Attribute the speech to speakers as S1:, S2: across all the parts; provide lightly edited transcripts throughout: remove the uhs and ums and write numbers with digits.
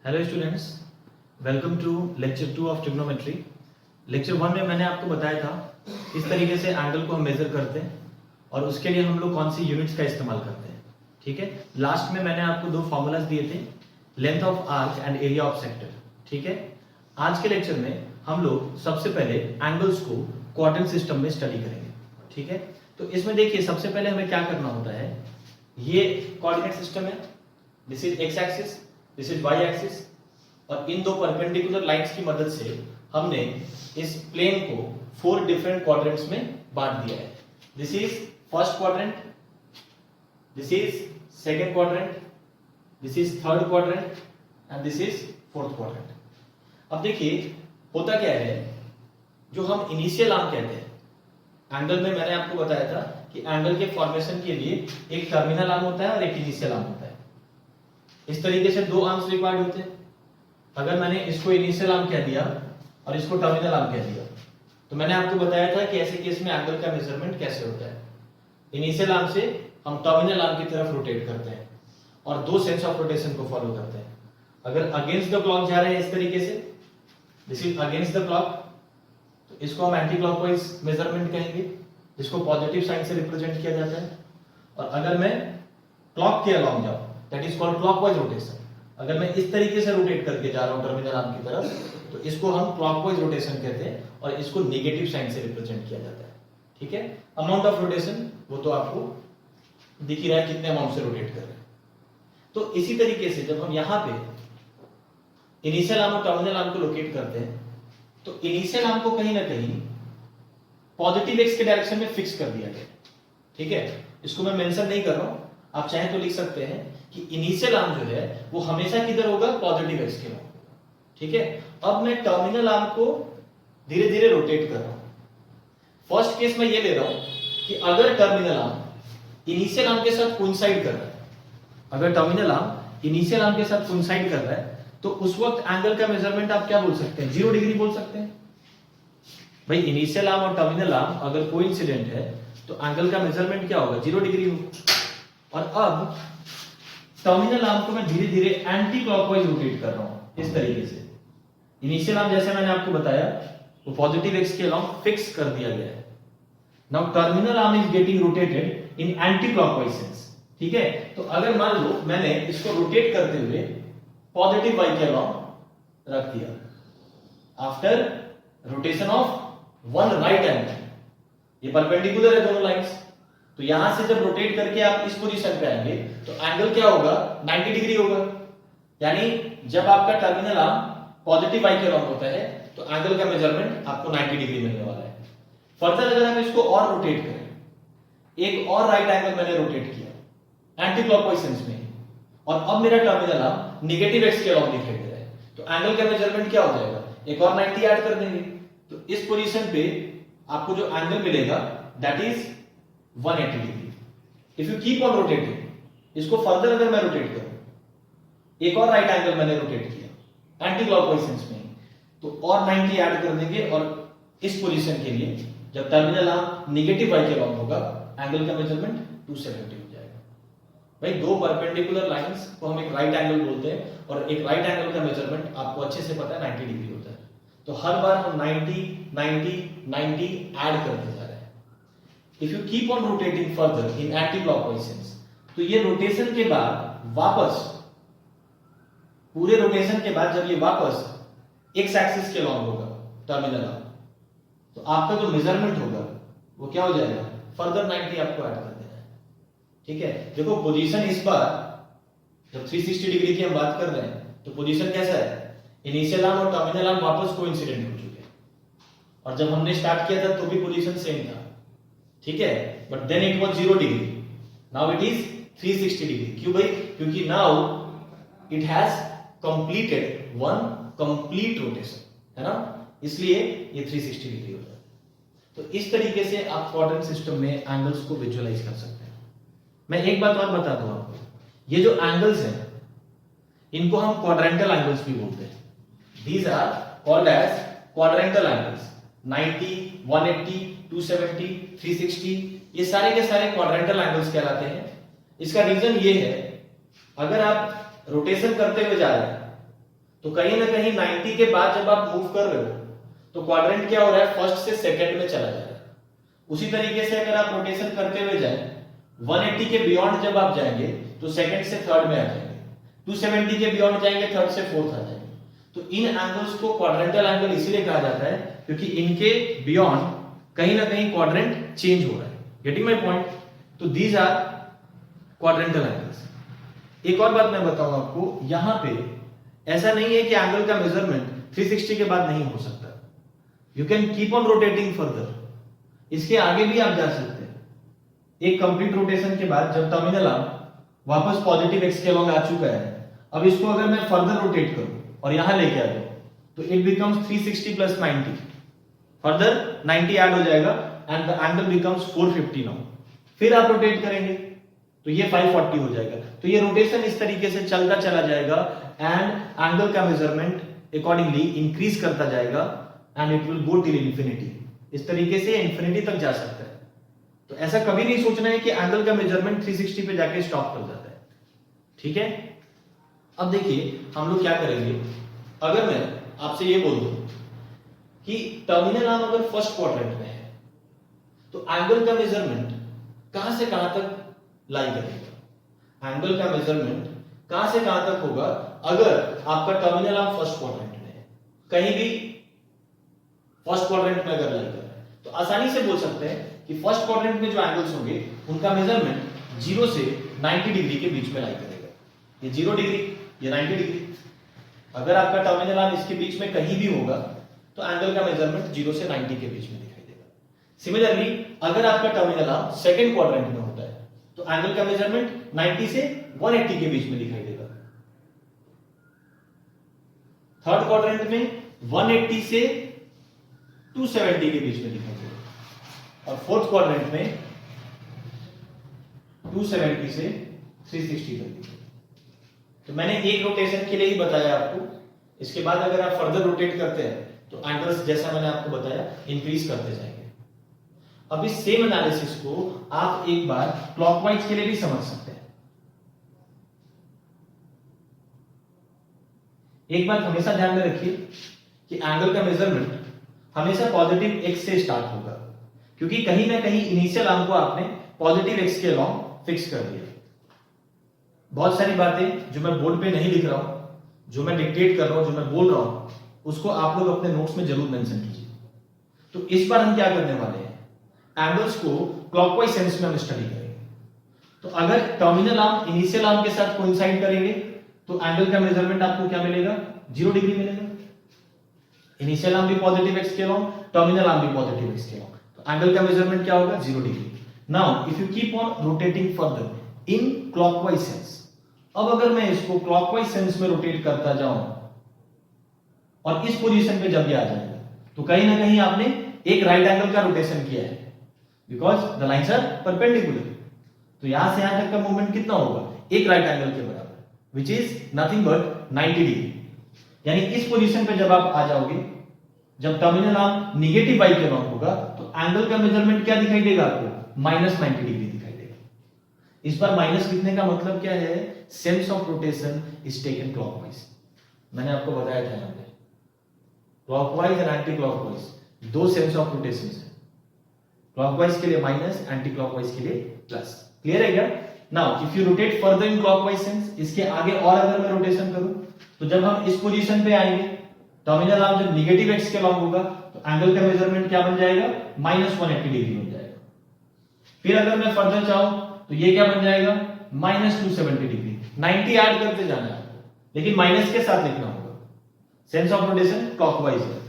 S1: Hello students, welcome to lecture 2 of trigonometry. Lecture 1 में मैंने आपको बताया था किस तरीके से एंगल को हम मेजर करते हैं और उसके लिए हम लोग कौन सी यूनिट्स का इस्तेमाल करते हैं। ठीक है, लास्ट में मैंने आपको दो फॉर्मूलाज दिए थे, length of arc and area of sector. ठीक है, आज के लेक्चर में हम लोग सबसे पहले एंगल्स को क्वाड्रेंट सिस्टम में स्टडी करेंगे। ठीक है, तो इसमें देखिए सबसे पहले हमें क्या करना होता है, ये कोऑर्डिनेट सिस्टम है, this is X axis, this is Y axis, और इन दो परपेंडिकुलर लाइंस की मदद से हमने इस प्लेन को 4 डिफरेंट क्वाड्रेंट्स में बांट दिया है। This is first quadrant, this is second quadrant, this is third quadrant and this is fourth quadrant. अब देखिए होता क्या है, जो हम इनिशियल आर्म कहते हैं एंगल में, मैंने आपको बताया था कि एंगल के फॉर्मेशन के लिए एक टर्मिनल आर्म होता है और एक इनिशियल आर्म होता है। इस तरीके से दो आर्म्स रिक्वायर्ड होते हैं। अगर मैंने इसको इनिशियल आर्म कह दिया और इसको टर्मिनल आर्म कह दिया, तो मैंने आपको बताया था कि ऐसे केस में एंगल का मेजरमेंट कैसे होता है। इनिशियल आर्म से हम टर्मिनल आर्म की तरफ रोटेट करते हैं और दो सेंस ऑफ रोटेशन को फॉलो करते हैं। अगर अगेंस्ट द क्लॉक जा रहे हैं इस तरीके से, this is against the clock, तो इसको हम एंटी क्लॉकवाइज मेजरमेंट कहेंगे, जिसको पॉजिटिव साइन से रिप्रेजेंट किया जाता है। और अगर मैं क्लॉक के अलोंग जाऊं, that is called clockwise rotation. अगर मैं इस तरीके से रोटेट करके जा रहा हूं टर्मिनल आर्म की तरफ, तो इसको हम क्लॉकवाइज रोटेशन कहते हैं और इसको नेगेटिव साइन से रिप्रेजेंट किया जाता है। ठीक है, अमाउंट ऑफ रोटेशन वो तो आपको दिख ही रहा है कितने अमाउंट से रोटेट कर रहे हैं। तो इसी तरीके से जब हम यहां पे इनिशियल आर्म और टर्मिनल आर्म को लोकेट करते हैं, तो इनिशियल आर्म को कहीं ना कहीं पॉजिटिव एक्स के डायरेक्शन में फिक्स कर दिया गया। ठीक है, इसको मैं मेंशन नहीं कर रहा हूं, आप चाहें तो लिख सकते हैं कि इनिशियल आर्म जो है वो हमेशा किधर होगा, पॉजिटिव एक्स के होगा। ठीक है, अब मैं टर्मिनल आर्म को धीरे धीरे रोटेट कर रहा हूं। फर्स्ट केस में ये ले रहा हूं कि अगर टर्मिनल आर्म इनिशियल आर्म के साथ कोइंसाइड कर रहा है, अगर टर्मिनल आर्म इनिशियल आर्म के साथ कोइंसाइड कर रहा है, तो उस वक्त एंगल का मेजरमेंट आप क्या बोल सकते हैं, 0 डिग्री बोल सकते हैं। भाई इनिशियल आर्म और टर्मिनल आर्म अगर कोइंसिडेंट है तो एंगल का मेजरमेंट क्या होगा, 0 डिग्री होगा। और अब टर्मिनल आर्म को मैं धीरे धीरे एंटी क्लॉकवाइज रोटेट कर रहा हूं इस तरीके से। इनिशियल आर्म जैसे मैंने आपको बताया वो पॉजिटिव एक्स के अलोंग फिक्स कर दिया गया है। Now terminal arm is getting rotated in anti clockwise sense. ठीक है, तो अगर मान लो मैंने इसको रोटेट करते हुए पॉजिटिव वाई के अलोंग रख दिया, after rotation of one right angle, ये परपेंडिकुलर है दोनों लाइंस, तो यहां से जब रोटेट करके आप इस पोजीशन पे आएंगे तो एंगल क्या होगा, 90 डिग्री होगा। यानी जब आपका टर्मिनल आर्म पॉजिटिव वाई के अलोंग होता है तो एंगल का मेजरमेंट आपको 90 डिग्री मिलने वाला है। फर्दर अगर हम इसको और रोटेट करें, एक और राइट एंगल मैंने रोटेट किया एंटी क्लॉकवाइज सेंस में, और अब मेरा टर्मिनल आर्म नेगेटिव एक्स के अलोंग दिखाई दे रहा है, तो एंगल का मेजरमेंट क्या हो जाएगा, एक और 90 ऐड कर देंगे, तो इस पोजीशन पे आपको जो एंगल मिलेगा that is 180 degree. If you keep on rotating, इसको फर्दर अगर मैं रोटेट करूं, एक और राइट एंगल मैंने रोटेट किया एंटी क्लॉकवाइज सेंस में, तो और 90 ऐड कर देंगे, और इस पोजीशन के लिए जब टर्मिनल आर्म नेगेटिव वाई के अलोंग होगा, एंगल का मेजरमेंट 270 हो जाएगा। भाई दो परपेंडिकुलर लाइंस को हम एक राइट एंगल बोलते हैं, और एक राइट एंगल का मेजरमेंट आपको अच्छे से पता है 90 डिग्री होता है। तो हर बार हम 90 90 90 ऐड करते जा रहे हैं। If you keep on rotating further in anti-clockwise sense, तो ये रोटेशन के बाद वापस, पूरे रोटेशन के बाद जब ये वापस एक्स एक्सिस के लॉन्ग होगा टर्मिनल आर्म, तो आपका जो मेजरमेंट होगा वो क्या हो जाएगा, फर्दर 90 आपको ऐड कर देना है। ठीक है, देखो पोजीशन इस बार जब 360 डिग्री की हम बात कर रहे हैं तो पोजीशन कैसा है, इनिशियल आर्म और टर्मिनल आर्म वापस कोइंसिडेंट हो चुके हैं, और जब हमने स्टार्ट किया था तो भी पोजीशन सेम था। ठीक है, but then it was 0 degree, now it is 360 degree. क्यों भाई, क्योंकि now it has completed one complete rotation, है ना, इसलिए ये 360 डिग्री होता है। तो इस तरीके से आप क्वाड्रेंट सिस्टम में एंगल्स को विजुअलाइज कर सकते हैं। मैं एक बात और बता दूं आपको, ये जो एंगल्स हैं इनको हम क्वाड्रेंटल एंगल्स भी बोलते हैं। These are called as quadrantal angles. 90, 180, 270, 360, ये सारे के सारे क्वाड्रेंटल एंगल्स कहलाते हैं। इसका रीजन ये है, अगर आप रोटेशन करते हुए जा रहे हैं
S2: तो कहीं ना कहीं 90 के बाद जब आप मूव कर रहे हो तो क्वाड्रेंट क्या हो रहा है, फर्स्ट से सेकंड में चला जा रहा है। उसी तरीके से अगर आप रोटेशन करते हुए जाए 180 के बियॉन्ड जब आप जाएंगे तो सेकंड से थर्ड में आ जाएंगे, 270 के बियॉन्ड जाएंगे थर्ड से फोर्थ आ जाएंगे। तो इन एंगल्स को क्वाड्रेंटल एंगल इसीलिए कहा जाता है क्योंकि इनके बियॉन्ड कहीं ना कहीं क्वाड्रेंट चेंज हो रहा है। Getting my point? तो दीज आर क्वाड्रेंटल एंगल्स। एक और बात मैं बताऊं आपको, यहां पे ऐसा नहीं है कि एंगल का मेजरमेंट 360 के बाद नहीं हो सकता। You can keep on rotating further, इसके आगे भी आप जा सकते हैं। एक कंप्लीट रोटेशन के बाद जब टर्मिनल आर्म वापस पॉजिटिव एक्स के अलॉन्ग आ चुका है, अब इसको अगर मैं फर्दर रोटेट करूं और यहां लेके आ जाऊं तो it becomes 360 plus 90, further 90 add हो जाएगा and the angle becomes 450 now. फिर आप रोटेट करेंगे तो ये 540 हो जाएगा। तो ये रोटेशन इस तरीके से चलता चला जाएगा एंड एंगल का मेजरमेंट अकॉर्डिंगली इंक्रीज करता जाएगा and it will go till infinity. इस तरीके से इंफिनिटी तक जा सकता है। तो ऐसा कभी नहीं सोचना है कि एंगल का मेजरमेंट 360 पे जाके स्टॉप कर जाता है। ठीक है, अब देखिए हम लोग क्या करेंगे। अगर मैं आपसे ये बोल दूं कि टर्मिनल आर्म अगर फर्स्ट क्वाड्रेंट में है तो एंगल का मेजरमेंट कहां से कहां तक लाई करेगा। एंगल का मेजरमेंट कहां से कहां तक होगा अगर आपका टर्मिनल आर्म फर्स्ट क्वाड्रेंट में है, कहीं भी फर्स्ट क्वाड्रेंट में अगर लाई कर रहा है तो आसानी से बोल सकते हैं कि फर्स्ट क्वाड्रेंट में जो एंगल्स होंगे उनका मेजरमेंट 0 से 90 डिग्री के बीच में लाई करेगा। ये 0 डिग्री, ये 90 डिग्री। अगर आपका टर्मिनल आर्म इसके बीच में कहीं भी होगा तो एंगल का मेजरमेंट 0 से 90 के बीच में दिखाई देगा। सिमिलरली अगर आपका टर्मिनल आर्म सेकंड क्वाड्रेंट में होता है तो एंगल का मेजरमेंट 90 से 180 के बीच में दिखाई देगा। थर्ड क्वाड्रेंट में 180 से 270 के बीच में दिखाई देगा और फोर्थ क्वाड्रेंट में 270 से 360 तक। तो मैंने एक रोटेशन के लिए ही बताया आपको। इसके बाद अगर आप फर्दर रोटेट करते हैं तो एंगल्स जैसा मैंने आपको बताया इंक्रीज करते जाएंगे। अब इस सेम एनालिसिस को आप एक बार क्लॉकवाइज के लिए भी समझ सकते हैं। एक बात हमेशा ध्यान में रखिए कि एंगल का मेजरमेंट हमेशा पॉजिटिव एक्स से स्टार्ट होगा क्योंकि कहीं ना कहीं इनिशियल आर्म को आपने पॉजिटिव एक्स के अलॉन्ग फिक्स कर दिया। बहुत सारी बातें जो मैं बोर्ड पे नहीं लिख रहा हूं, जो मैं डिक्टेट कर रहा हूं, जो मैं बोल रहा हूं, उसको आप लोग अपने नोट्स में जरूर मेंशन कीजिए। तो इस बार हम क्या करने वाले हैं, एंगल्स को क्लॉकवाइज सेंस में हम स्टडी करेंगे। तो अगर टर्मिनल आर्म इनिशियल आर्म के साथ कोइंसाइड करेंगे तो एंगल का मेजरमेंट आपको क्या मिलेगा, 0 डिग्री मिलेगा। इनिशियल आर्म भी पॉजिटिव एक्स के अलॉन्ग, टर्मिनल आर्म भी पॉजिटिव एक्स के अलॉन्ग, तो एंगल का मेजरमेंट क्या होगा, 0 degree. Now if you keep on rotating further in clockwise sense, अब अगर मैं इसको क्लॉकवाइज सेंस में रोटेट करता जाऊं और इस पोजीशन पे जब ये आ जाएगा तो कहीं ना कहीं आपने एक राइट एंगल का रोटेशन किया है because the lines are perpendicular. तो यहां से यहां तक का मूवमेंट कितना होगा, एक राइट एंगल के बराबर, which is nothing but 90 degree. यानी इस पोजीशन पे जब आप आ जाओगे, जब टर्मिनल आर्म नेगेटिव वाई के अलॉन्ग होगा तो एंगल का मेजरमेंट क्या दिखाई देगा आपको, -90 डिग्री दिखाई देगा। इस बार माइनस लिखने का मतलब क्या है, sense of rotation is taken clockwise. मैंने आपको बताया था यहां पे क्लॉकवाइज एंड एंटी क्लॉकवाइज दो सेंस ऑफ रोटेशन है। क्लॉकवाइज के लिए माइनस, एंटी क्लॉकवाइज के लिए प्लस। क्लियर है क्या? Now if you rotate further in clockwise sense, इसके आगे और अगर मैं रोटेशन करूं तो जब हम इस पोजीशन पे आएंगे, टर्मिनल आर्म जब नेगेटिव एक्स के अलॉन्ग होगा तो एंगल का मेजरमेंट क्या बन जाएगा, -180 डिग्री बन जाएगा। फिर अगर मैं फर्दर चाहूं तो ये क्या बन जाएगा, -270 डिग्री। 90 ऐड करते जाना है लेकिन माइनस के साथ लिखना होगा। सेंस ऑफ रोटेशन क्लॉकवाइज है।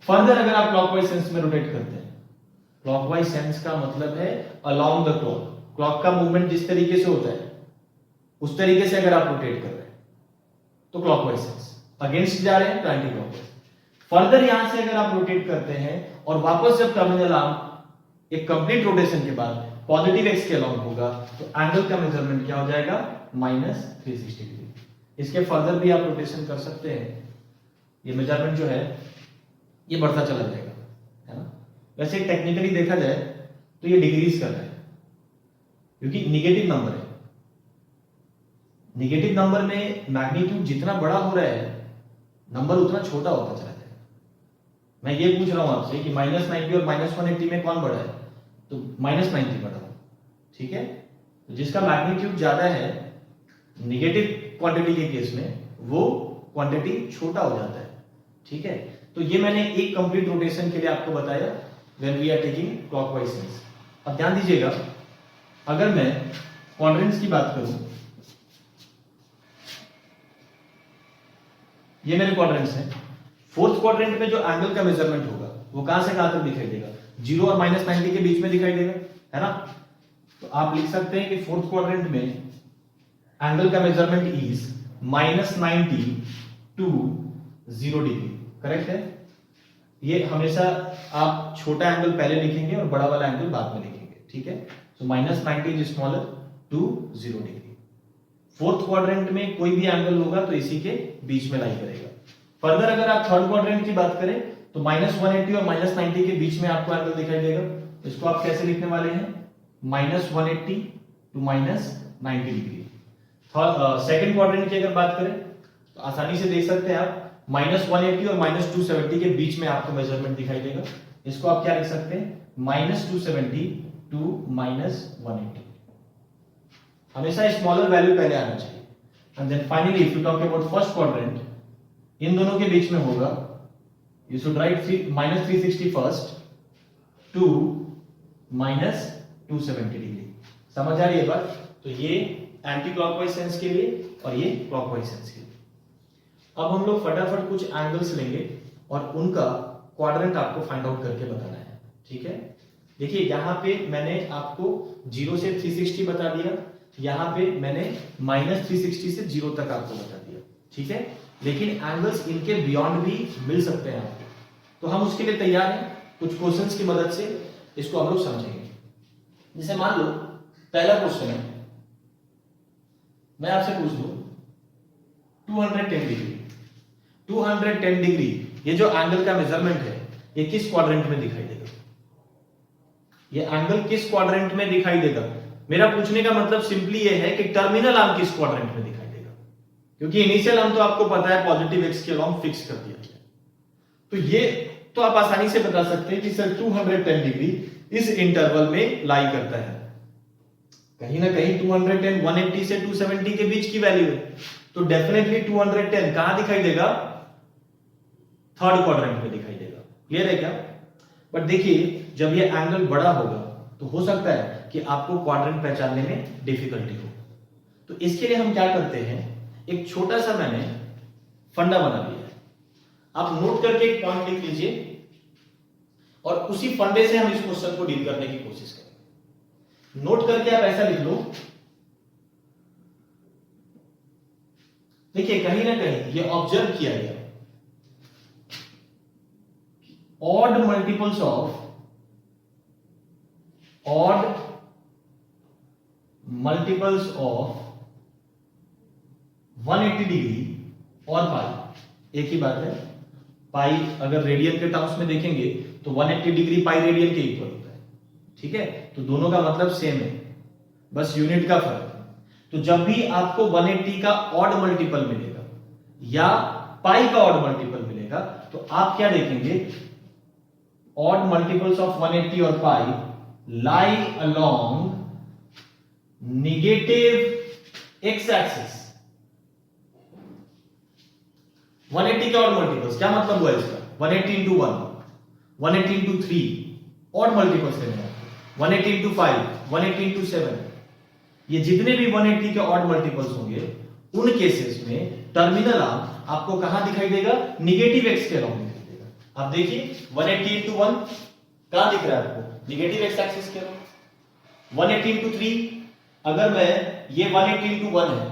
S2: फर्दर अगर आप क्लॉकवाइज सेंस में रोटेट करते हैं, क्लॉकवाइज सेंस का मतलब है अलोंग द क्लॉक। क्लॉक का मूवमेंट जिस तरीके से होता है उस तरीके से अगर आप रोटेट कर रहे हैं तो क्लॉकवाइज सेंस, अगेंस्ट जा रहे हैं तो एंटी क्लॉकवाइज। फर्दर यहां से अगर आप रोटेट करते हैं और वापस जब टर्मिनल आर्म एक कंप्लीट रोटेशन के बाद पॉजिटिव एक्स के अलॉन्ग होगा तो एंगल का मेजरमेंट क्या हो जाएगा, -360 डिग्री। इसके फर्दर भी आप रोटेशन कर सकते हैं, ये मेजरमेंट जो है ये बढ़ता चला जाएगा, है ना। वैसे टेक्निकली देखा जाए तो ये डिक्रीज कर रहा है क्योंकि निगेटिव नंबर है। निगेटिव नंबर में मैग्नीट्यूड जितना बड़ा हो रहा है नंबर उतना छोटा होता चला जाएगा। मैं ये पूछ रहा हूं आपसे कि -90 और -180 में कौन बड़ा है, तो -90 बड़ा हो, ठीक है। तो जिसका मैग्नीट्यूड ज्यादा है नेगेटिव क्वांटिटी के केस में, वो क्वांटिटी छोटा हो जाता है, ठीक है। तो ये मैंने एक कंप्लीट रोटेशन के लिए आपको बताया when we are taking clockwise sense. अब ध्यान दीजिएगा, अगर मैं क्वाड्रेंट्स की बात करूं, ये मेरे क्वाड्रेंट्स हैं। फोर्थ क्वाड्रेंट में जो एंगल का मेजरमेंट होगा वो कहां से कहां तक दिखाई देगा, 0 और -90 के बीच में दिखाई देगा, है ना। तो आप लिख सकते हैं कि फोर्थ क्वाड्रेंट में एंगल का measurement is -90 to 0 degree, correct है। ये हमेशा आप छोटा एंगल पहले लिखेंगे और बड़ा वाला एंगल बाद में लिखेंगे, ठीक है। So -90 is smaller to 0 degree. Fourth quadrant में कोई भी एंगल होगा तो इसी के बीच में लाई करेगा। फर्दर अगर आप थर्ड क्वाड्रेंट की बात करें तो -180 और -90 के बीच में आपको एंगल दिखाई देगा। इसको आप कैसे लिखने वाले हैं, -180 टू -90 डिग्री। सेकंड क्वाड्रेंट की अगर बात करें तो आसानी से देख सकते हैं आप, -180 और -270 के बीच में आपको मेजरमेंट दिखाई देगा। इसको आप क्या लिख सकते हैं, -270 टू -180। हमेशा स्मॉलर वैल्यू पहले आना चाहिए। And then finally if you talk about first quadrant, इन दोनों के बीच में होगा, you should write -360 first to -270 degree. समझ आ रही है बात। तो ये एंटी क्लॉकवाइज सेंस के लिए और ये क्लॉकवाइज सेंस के लिए। अब हम लोग फटाफट कुछ एंगल्स लेंगे और उनका क्वाड्रेंट आपको फाइंड आउट करके बताना है, ठीक है। देखिए यहां पे मैंने आपको 0 से 360 बता दिया, यहां पे मैंने -360 से 0 तक आपको बता दिया, ठीक है। लेकिन एंगल्स इनके बियॉन्ड भी मिल सकते हैं आपको, तो हम उसके लिए तैयार हैं। कुछ क्वेश्चंस की मदद से इसको हम लोग समझेंगे। जैसे मान लो पहला क्वेश्चन है, मैं आपसे पूछ दूं 210 डिग्री, 210 डिग्री ये जो एंगल का मेजरमेंट है ये किस क्वाड्रेंट में दिखाई देगा, ये एंगल किस क्वाड्रेंट में दिखाई देगा। मेरा पूछने का मतलब सिंपली ये है कि टर्मिनल आर्म किस क्वाड्रेंट में दिखाई देगा, क्योंकि इनिशियल आर्म तो आपको पता है पॉजिटिव एक्स के अलोंग फिक्स कर दिया गया। तो ये तो आप आसानी से बता सकते हैं कि सर 210 डिग्री इस इंटरवल में लाई करता है। कहीं ना कहीं 210 180 से 270 के बीच की वैल्यू है, तो डेफिनेटली 210 कहां दिखाई देगा, थर्ड क्वाड्रेंट में दिखाई देगा। क्लियर है क्या। बट देखिए जब ये एंगल बड़ा होगा तो हो सकता है कि आपको क्वाड्रेंट पहचानने में डिफिकल्टी हो। तो इसके लिए हम क्या करते हैं, एक छोटा सा मैंने फंडा बना लिया है, आप नोट करके एक पॉइंट लिख लीजिए और उसी फंडे से हम इस क्वेश्चन को डील करने की कोशिश करेंगे। नोट करके आप ऐसा लिख लो, देखिए कहीं ना कहीं ये ऑब्जर्व किया गया, ऑड मल्टीपल्स ऑफ 180 डिग्री और पाई एक ही बात है। पाई अगर रेडियन के टर्म्स में देखेंगे तो 180 डिग्री पाई रेडियन के इक्वल होता है, ठीक है। तो दोनों का मतलब सेम है, बस यूनिट का फर्क है। तो जब भी आपको 180 का ऑड मल्टीपल मिलेगा या पाई का ऑड मल्टीपल मिलेगा तो आप क्या देखेंगे, ऑड मल्टीपल्स ऑफ 180 और पाई lie along negative x axis। 180 के ऑड मल्टीपल्स क्या मतलब हुआ इसका, 180 into 1, 180 into 3 ऑड मल्टीपल्स लेने हैं, 180 into 5, 180 into 7, ये जितने भी 180 के ऑड मल्टीपल्स होंगे उन केसेस में टर्मिनल आर्म आपको कहां दिखाई देगा, निगेटिव एक्स के अराउंड दिखाई देगा। आप देखिए 180 into 1 कहां दिख रहा है आपको, निगेटिव एक्स एक्सिस के अराउंड। 180 into 3, अगर मैं ये 180 into 1 है,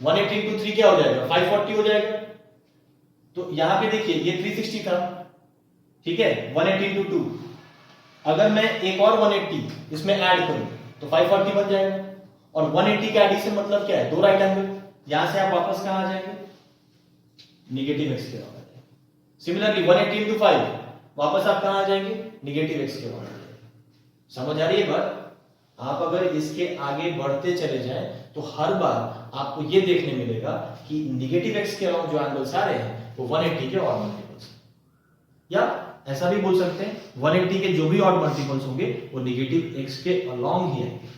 S2: 180 into 3 क्या हो जाएगा, 540 हो जाएगा। तो यहां पे देखिए ये 360 था, ठीक है। 180 into 2, अगर मैं एक और 180 इसमें ऐड करूं तो 540 बन जाएगा। और 180 का एडिशन मतलब क्या है, दो राइट एंगल, यहां से आप वापस कहां आ जाएंगे, निगेटिव एक्स के अराउंड। सिमिलरली 180 into 5 वापस आप कहां आ जाएंगे, निगेटिव एक्स के अराउंड। समझ आ रही है बात। आप अगर इसके आगे बढ़ते चले जाएं तो हर बार आपको यह देखने मिलेगा कि निगेटिव एक्स के अराउंड जो एंगल्स आ रहे हैं वो 180 के ऑड मल्टीपल्स, या ऐसा भी बोल सकते हैं 180 के जो भी ऑड मल्टीपल्स होंगे वो नेगेटिव x के अलोंग ही आएंगे।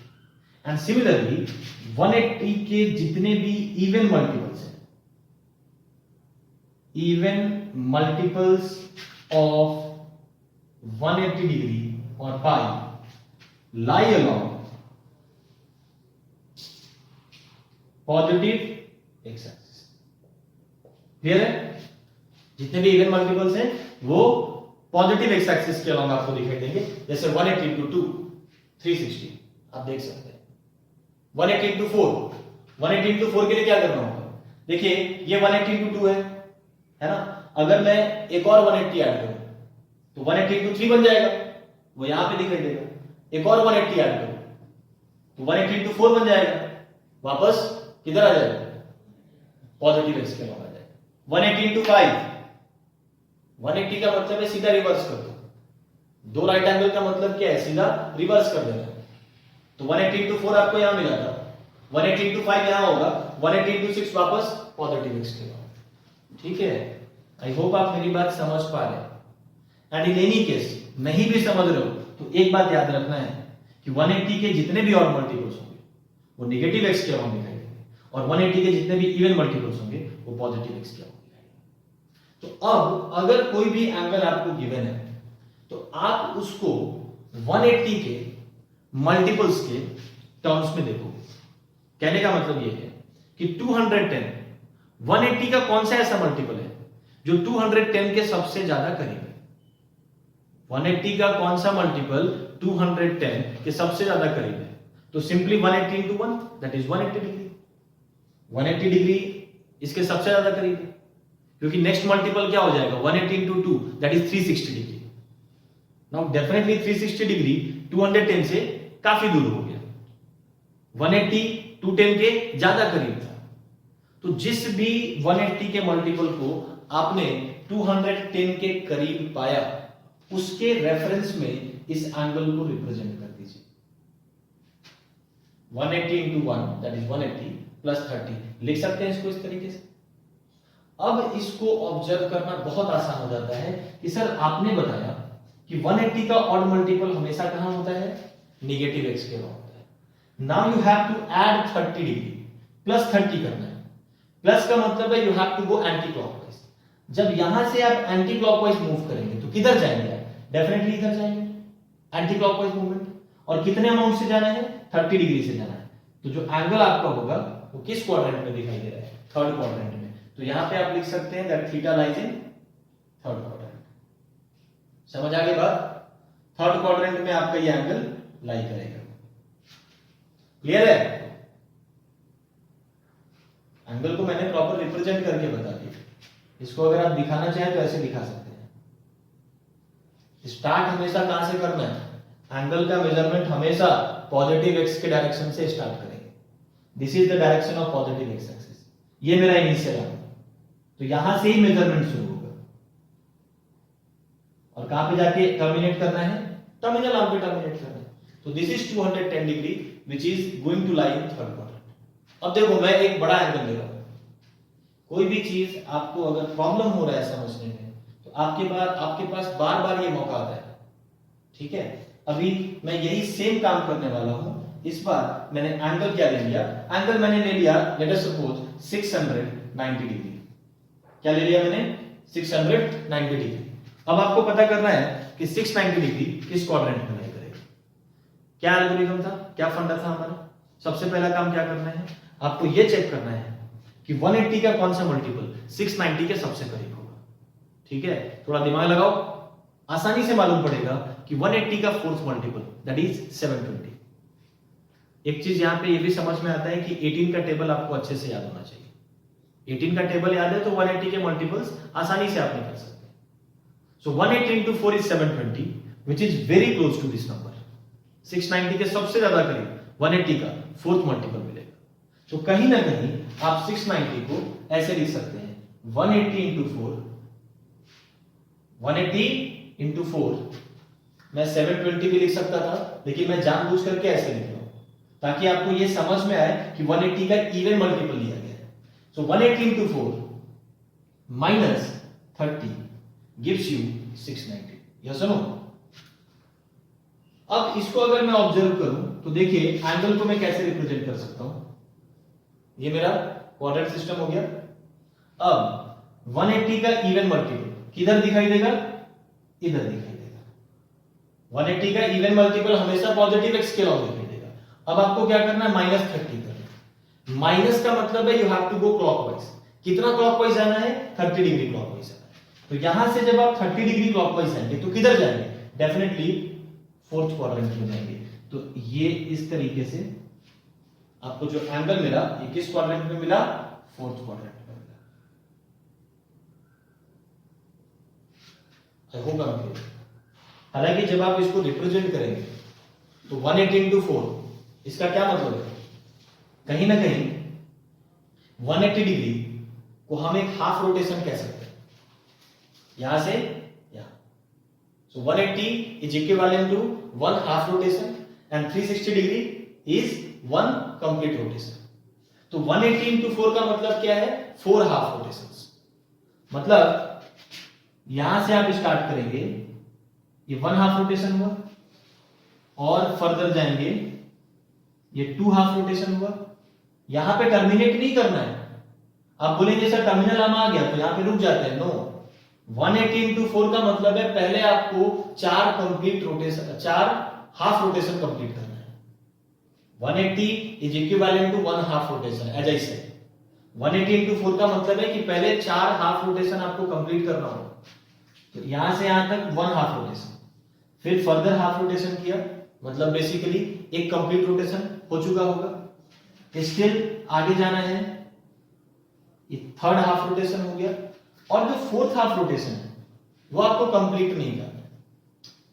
S2: एंड सिमिलरली 180 के जितने भी इवन मल्टीपल्स हैं, इवन मल्टीपल्स ऑफ 180 डिग्री और pi lie along positive x axis. Clear है? जितने भी इवन मल्टीपल्स हैं वो पॉजिटिव एक्स एक्सिस के अलोंग आपको दिखाई देंगे। जैसे 180 into 2 360 आप देख सकते हैं। 180 into 4, 180 into 4 के लिए क्या करना होगा? देखिए ये 180 into 2 है ना? अगर मैं एक और 180 ऐड करूं तो 180 into 3 बन जाएगा, वो यहां पे दिखाई देगा। एक और 180 ऐड करूं तो 180 into 4 बन जाएगा, वापस किधर आ जाएगा? पॉजिटिव एक्स के अलोंग आ जाएगा। 180 into 5, 180 का मतलब है सीधा रिवर्स कर दो। दो राइट एंगल का मतलब क्या है? सीधा रिवर्स कर देना। तो 180 into 4 आपको यहां मिला था, 180 into 5 यहां होगा, 180 into 6 वापस पॉजिटिव एक्स के अलोंग। ठीक है? आई होप आप मेरी बात समझ पा रहे हैं। एंड इन एनी केस नहीं भी समझ रहे हो तो एक बात याद रखना है कि 180 के जितने भी ऑड मल्टीपल्स होंगे वो नेगेटिव एक्स के अलोंग दिखाई देंगे, और 180 के जितने भी इवन मल्टीपल्स होंगे वो पॉजिटिव एक्स के अलोंग दिखाई देंगे। तो अब अगर कोई भी एंगल आपको गिवन है तो आप उसको 180 के मल्टीपल्स के टर्म्स में देखो। कहने का मतलब यह है कि 210 180 का कौन सा ऐसा मल्टीपल है जो 210 के सबसे ज्यादा करीब है? 180 का कौन सा मल्टीपल 210 के सबसे ज्यादा करीब है? तो simply 180 into 1 that is 180 degree. 180 degree इसके सबसे ज्यादा करीब है, क्योंकि नेक्स्ट मल्टीपल क्या हो जाएगा? 180 into 2 that is 360 degree. Now definitely 360 degree 210 से काफी दूर हो गया, 180 210 के ज्यादा करीब था। तो जिस भी 180 के मल्टीपल को आपने 210 के करीब पाया उसके रेफरेंस में इस एंगल को रिप्रेजेंट कर दीजिए। 180 into 1 दैट इज 180 प्लस 30 लिख सकते हैं इसको इस तरीके से। अब इसको ऑब्जर्व करना बहुत आसान हो जाता है कि सर आपने बताया कि 180 का ऑड मल्टीपल हमेशा कहां होता है? नेगेटिव एक्स के अलोंग होता है। Now you have to add 30 degree, plus 30 करना है। प्लस का मतलब है you have to go anti clockwise. जब यहां से आप एंटी क्लॉकवाइज मूव करेंगे तो किधर जाएंगे आप? डेफिनेटली इधर जाएंगे, एंटी क्लॉकवाइज मूवमेंट। और कितने अमाउंट से जाना है? 30 डिग्री से जाना है। तो जो एंगल आपका होगा वो किस क्वाड्रेंट में दिखाई दे रहा है? थर्ड क्वाड्रेंट में। तो यहां पे आप लिख सकते हैं that theta lies in third quadrant. समझ आ गई बात? थर्ड क्वाड्रेंट में आपका ये एंगल लाई करेगा। क्लियर है? एंगल को मैंने प्रॉपर रिप्रेजेंट करके बता दिया। इसको अगर आप दिखाना चाहें तो ऐसे दिखा सकते हैं। स्टार्ट हमेशा कहां से करना है? एंगल का मेजरमेंट हमेशा पॉजिटिव एक्स के डायरेक्शन से स्टार्ट करेंगे। This is the direction of positive x axis. ये मेरा इनिशियल एंगल, तो यहां से ही मेजरमेंट शुरू होगा और कहां पे जाके टर्मिनेट करना है? टर्मिनल आर्म पे टर्मिनेट करना है। तो this is 210 degree which is going to lie in third quadrant. अब देखो मैं एक बड़ा एंगल ले रहा हूं। कोई भी चीज आपको अगर प्रॉब्लम हो रहा है समझने में तो आपके पास बार बार ये मौका आता है। ठीक है? अभी मैं यही सेम काम करने वाला हूं। इस बार मैंने एंगल क्या ले लिया? एंगल मैंने ले लिया लेट अस सपोज 690 डिग्री। क्या ले लिया मैंने? 690 डिग्री। अब आपको पता करना है कि 690 डिग्री किस क्वाड्रेंट में लाई करेगा। क्या एल्गोरिथम था? क्या फंडा था हमारा? सबसे पहला काम क्या करना है? आपको यह चेक करना है कि 180 का कौन सा मल्टीपल 690 के सबसे करीब होगा। ठीक है? थोड़ा दिमाग लगाओ, आसानी से मालूम पड़ेगा कि 180 का फोर्थ मल्टीपल दैट इज 720। एक चीज यहां पे ये भी समझ में आता है कि 18 का टेबल आपको अच्छे से याद होना चाहिए। 18 का टेबल याद है तो 180 के मल्टीपल्स आसानी से आप निकाल सकते हैं। सो 180 into 4 is 720 which is very close to this number। 690 के सबसे ज्यादा करीब 180 का फोर्थ मल्टीपल मिलेगा। तो कहीं ना कहीं आप 690 को ऐसे लिख सकते हैं 180 into 4 180 into 4। मैं 720 भी लिख सकता था लेकिन मैं जानबूझ करके ऐसे लिख रहा हूं ताकि आपको यह समझ में आए कि 180 का इवन मल्टीपल लिया गया है। So 180 into 4 minus 30 gives you 690. Yes no? अब इसको अगर मैं ऑब्जर्व करूं तो देखिए एंगल को मैं कैसे रिप्रेजेंट कर सकता हूं। ये मेरा क्वाड्रेंट सिस्टम हो गया। अब 180 का इवन मल्टीपल किधर दिखाई देगा? इधर दिखाई देगा। 180 का इवन मल्टीपल हमेशा पॉजिटिव एक्स के लॉन्ग दिखाई देगा। अब आपको क्या करना है? -30 करना है। माइनस का मतलब है you have to go clockwise. कितना क्लॉकवाइज जाना है? 30 डिग्री क्लॉकवाइज जाना है। तो यहां से जब आप 30 डिग्री क्लॉकवाइज जाएंगे तो किधर जाएंगे? डेफिनेटली फोर्थ क्वाड्रेंट में जाएंगे। तो ये इस तरीके से आपको जो एंगल मिला ये किस क्वाड्रेंट में मिला? फोर्थ क्वाड्रेंट में मिला। आई होप आप क्लियर। हालांकि जब आप इसको रिप्रेजेंट करेंगे तो 180 into 4 इसका क्या मतलब है? कहीं ना कहीं 180 डिग्री को हम एक हाफ रोटेशन कह सकते हैं, यहां से यहां। So 180 is equivalent to 1 half rotation and 360 degree is 1 complete rotation. तो 180 into 4 का मतलब क्या है? 4 half rotations. मतलब यहां से आप स्टार्ट करेंगे, ये 1 half rotation हुआ और फर्दर जाएंगे ये 2 half rotation हुआ। यहां पे टर्मिनेट नहीं करना है। आप बोलेंगे सर टर्मिनल हम आ गया तो यहां पे रुक जाते हैं। नो, 180 into 4 का मतलब है पहले आपको 4 complete rotation, 4 half rotation complete करना है। 180 is equivalent to 1 half rotation as I said. 180 into 4 का मतलब है कि पहले 4 हाफ रोटेशन आपको कंप्लीट करना होगा। तो यहां से यहां तक 1 हाफ रोटेशन, फिर फर्दर हाफ रोटेशन किया, मतलब बेसिकली एक कंप्लीट रोटेशन हो चुका होगा। स्टिल आगे जाना है, ये थर्ड हाफ रोटेशन हो गया और जो फोर्थ हाफ रोटेशन है वो आपको कंप्लीट नहीं करना है।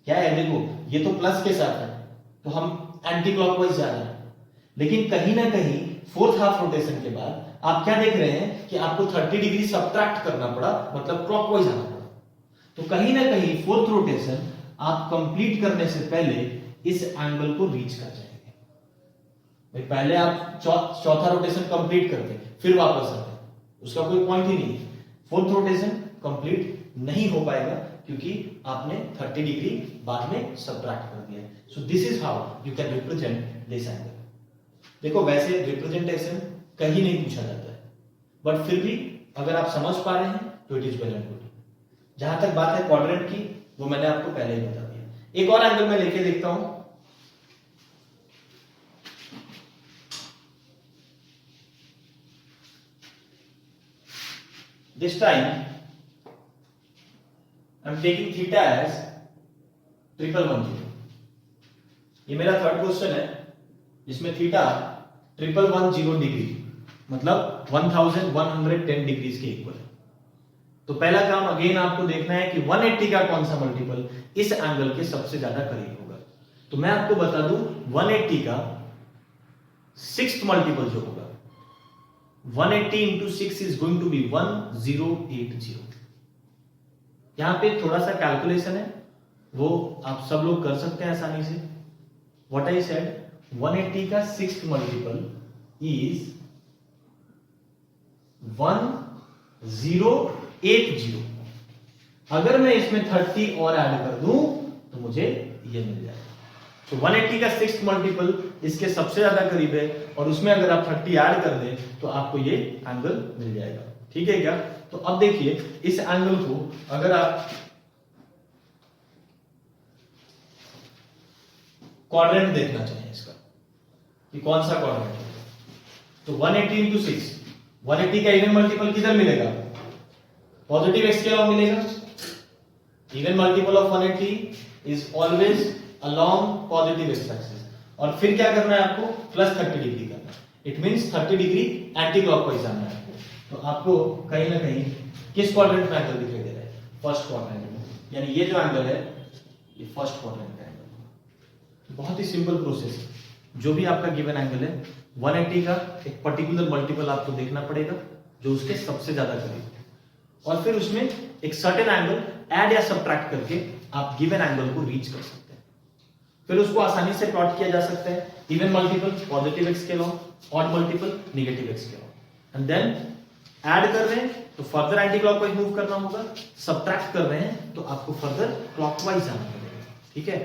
S2: क्या है? देखो ये तो प्लस के साथ है तो हम एंटी क्लॉकवाइज जा रहे हैं, लेकिन कहीं ना कहीं फोर्थ हाफ रोटेशन के बाद आप क्या देख रहे हैं कि आपको 30 डिग्री सब्ट्रैक्ट करना पड़ा, मतलब क्लॉकवाइज आना पड़ा। तो कहीं ना कहीं फोर्थ रोटेशन आप कंप्लीट करने से पहले इस एंगल को रीच कर जाएंगे। भाई पहले आप चौथा रोटेशन कंप्लीट करते फिर वापस आते, उसका कोई पॉइंट ही नहीं है। फोर्थ रोटेशन कंप्लीट नहीं हो पाएगा क्योंकि आपने 30 डिग्री बाद में सब्ट्रैक्ट कर दिया है। So this is how you can represent this angle. देखो वैसे रिप्रेजेंटेशन कहीं नहीं पूछा जाता है, बट फिर भी अगर आप समझ पा रहे हैं तो it is well and good. जहां तक बात है क्वाड्रेंट की, वो मैंने आपको पहले ही बता दिया। एक और एंगल मैं लेके देखता हूं। This time I'm taking theta as 1110। ये मेरा थर्ड क्वेश्चन है जिसमें थीटा 1110 डिग्री मतलब 1110 डिग्रीज के इक्वल है। तो पहला काम अगेन आपको देखना है कि 180 का कौन सा मल्टीपल इस एंगल के सबसे ज्यादा करीब होगा। तो मैं आपको बता दूं 180 का 6th मल्टीपल जो होगा 180 into 6 is going to be 1080। यहां पे थोड़ा सा कैलकुलेशन है, वो आप सब लोग कर सकते हैं आसानी से। What I said, 180 का 6th मल्टीपल is 1080। अगर मैं इसमें 30 और ऐड कर दूं तो मुझे ये मिल जाएगा। तो 180 का 6th मल्टीपल इसके सबसे ज्यादा करीब है और उसमें अगर आप 30 ऐड कर दें तो आपको ये एंगल मिल जाएगा। ठीक है क्या? तो अब देखिए इस एंगल को अगर आप क्वाड्रेंट देखना चाहिए इसका कि कौन सा क्वाड्रेंट है, तो 180 into 6, 180 का इवन मल्टीपल किधर मिलेगा? पॉजिटिव एक्स के अलावा मिलेगा। Even multiple of 180 is always along positive x axis. और फिर क्या करना है आपको? प्लस 30 डिग्री करना है। It means 30 degree anti clockwise आना है। तो आपको कहीं ना कहीं किस क्वाड्रेंट में एंगल दिखाई दे रहा है? फर्स्ट क्वाड्रेंट में। यानी ये जो एंगल है ये फर्स्ट क्वाड्रेंट का एंगल। बहुत ही सिंपल प्रोसेस है। जो भी आपका गिवन एंगल है 180 का एक पर्टिकुलर मल्टीपल आपको देखना पड़ेगा जो उसके सबसे ज्यादा करीब है, और फिर उसमें एक सर्टेन एंगल ऐड या सब्ट्रैक्ट करके आप गिवन एंगल को रीच कर सकते हैं। फिर उसको आसानी से प्लॉट किया जा सकता है। इवन मल्टीपल पॉजिटिव एक्स के long, odd multiple negative X के लॉन्ग, एंड देन ऐड कर रहे हैं तो फर्दर एंटी क्लॉकवाइज मूव करना होगा, सब्ट्रैक्ट कर रहे हैं तो आपको फर्दर क्लॉकवाइज जाना पड़ेगा। ठीक है,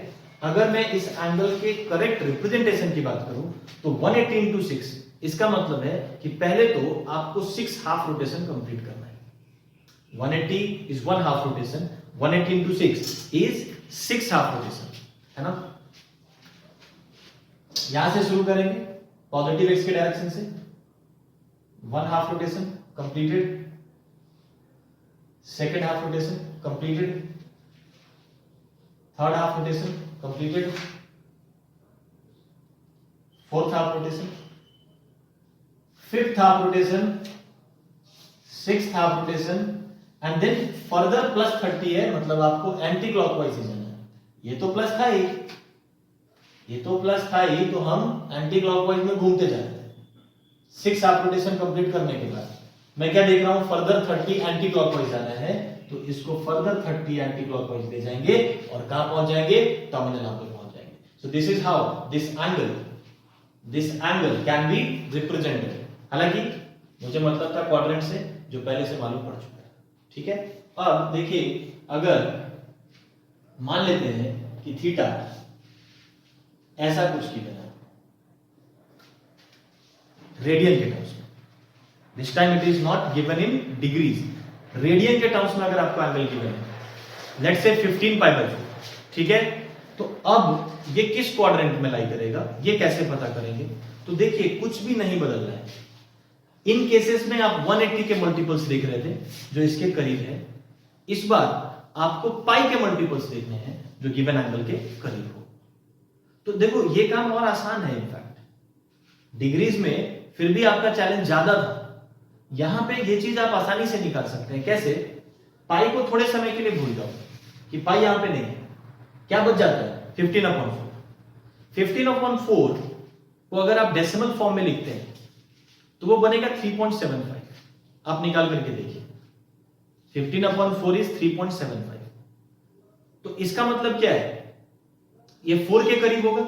S2: अगर मैं इस एंगल के करेक्ट रिप्रेजेंटेशन की बात करूं तो 180 इंटू 6, इसका मतलब है कि पहले तो आपको 6 हाफ रोटेशन कंप्लीट करना है। 180 is 1 half rotation, 180 into 6 is 6 half rotation, है ना। यहां से शुरू करेंगे पॉजिटिव एक्स के डायरेक्शन से, 1 half rotation completed, second half rotation completed, third half rotation completed, fourth half rotation, fifth half rotation, sixth half rotation, and then further plus 30 है, मतलब आपको एंटी क्लॉकवाइज ही जाना है। ये तो प्लस था ही, ये तो प्लस था ही, तो हम एंटी क्लॉकवाइज में घूमते जा रहे हैं। 6 हाफ रोटेशन कंप्लीट करने के बाद मैं क्या देख रहा हूं, फर्दर 30 एंटी क्लॉकवाइज जाना है, तो इसको फर्दर 30 एंटी क्लॉकवाइज ले जाएंगे और कहां पहुंच जाएंगे, टर्मिनल यहां पे पहुंच जाएंगे। So this is how this angle can be represented. हालांकि मुझे मतलब था क्वाड्रेंट से, जो पहले से मालूम पड़ चुका है। ठीक है, अब देखिए, अगर मान लेते हैं कि थीटा ऐसा कुछ की बना रेडियन के टर्म्स में, this time it is not given in degrees, radian के टर्म्स में अगर आपको एंगल गिवन है, लेट्स से 15 पाई बाय 4, ठीक है, तो अब ये किस क्वाड्रेंट में लाई करेगा, ये कैसे पता करेंगे। तो देखिए, कुछ भी नहीं बदल रहा है। इन केसेस में आप 180 के मल्टीपल्स देख रहे थे जो इसके करीब है, इस बार आपको पाई के मल्टीपल्स देखने हैं जो गिवन एंगल के करीब हो। तो देखो, ये काम और आसान है। इनफैक्ट डिग्रीज में फिर भी आपका चैलेंज ज्यादा था, यहां पे ये चीज आप आसानी से निकाल सकते हैं। कैसे, पाई को थोड़े समय के लिए भूल जाओ कि पाई यहां पे नहीं है, क्या बच जाता है 15/4। 15/4 को अगर आप डेसिमल फॉर्म में लिखते हैं तो वो बनेगा 3.75। आप निकाल करके देखिए, 15/4 इज 3.75। तो इसका मतलब क्या है, ये 4 के करीब होगा।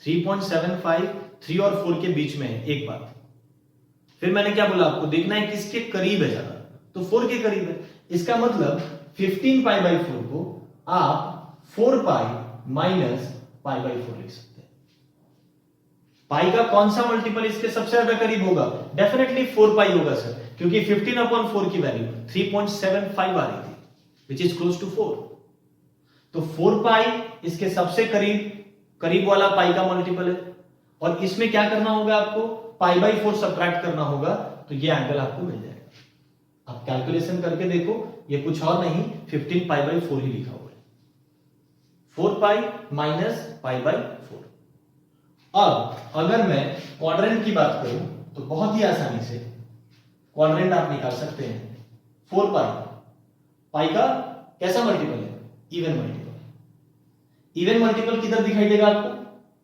S2: 3.75 3 और 4 के बीच में है, एक बात। फिर मैंने क्या बोला, आपको देखना है किसके करीब है ज्यादा, तो 4 के करीब है। इसका मतलब 15 पाई बाई 4 को आप 4 पाई माइनस पाई बाई 4 लिख सकते हैं। पाई का कौन सा मल्टीपल इसके सबसे ज्यादा करीब होगा, डेफिनेटली 4 पाई होगा सर, क्योंकि 15/4 की वैल्यू 3.75 आ रही थी, विच इज क्लोज टू 4। तो 4 पाई इसके सबसे करीब वाला पाई का मल्टीपल है, और इसमें क्या करना होगा, आपको पाई बाई 4 सब्ट्रैक्ट करना होगा, तो ये एंगल आपको मिल जाएगा। आप कैलकुलेशन करके देखो, ये कुछ और नहीं 15 पाई बाई 4 ही लिखा हुआ है, 4 पाई माइनस पाई बाई 4। अब अगर मैं क्वाड्रेंट की बात करूं तो बहुत ही आसानी से क्वाड्रेंट आप निकाल सकते हैं। 4 पाई का कैसा मल्टीपल है, इवन मल्टीपल। इवन मल्टीपल किधर दिखाई देगा आपको,